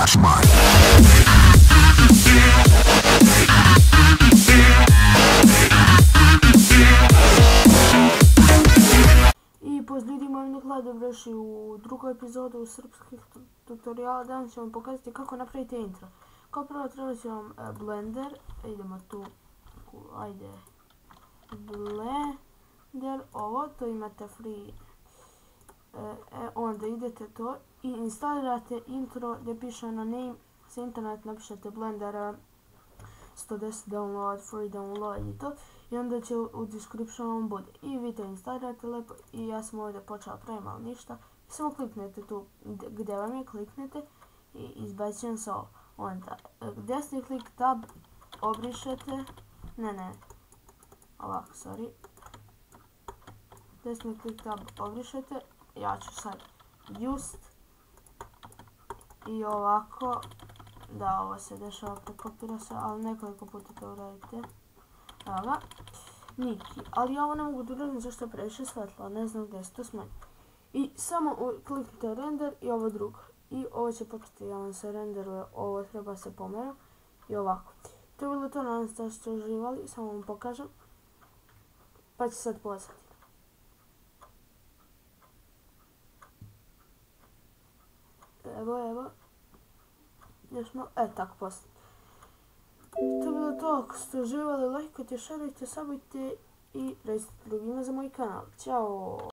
naš mind. I pozdrav ljudi moji nekada dobrodošli u drugu epizodu srpskih tutoriala. Danas ću vam pokazati kako napraviti intro. Kao prvo treba će vam Blender, idemo tu, ajde, Blender, ovo, to imate free, onda idete to i instalirate intro gdje piše na name, sa internet napišete Blender 110 download, free download i to. I onda će u descriptionu vam bude. I vi to instalirate lepo i ja sam ovdje počela pravim, ali ništa. I samo kliknete tu gdje vam je, kliknete i izbacim se ovo. Onda desni klik tab, obrišete, ovako, sorry. Desni klik tab, obrišete, ja ću sad just i ovako, da ovo se dešava, prekopira se, ali nekoliko puta to uradite. Evo ga, Niki, ali ovo ne mogu da uradim zašto je previše svetlo, ne znam gdje se to smanji. I samo kliknite render i ovo drugo. I ovo će početi, ja vam se renderuje, ovo treba se pomera. I ovako. To je bilo to, nadam se da ste uživali, samo vam pokažem. Pa ću sad pozvati. Evo. Još malo, tako poslije. To je bilo to, ako ste uživali, lajkujte, šerujte, sabujte i recite drugima za moj kanal. Ćao!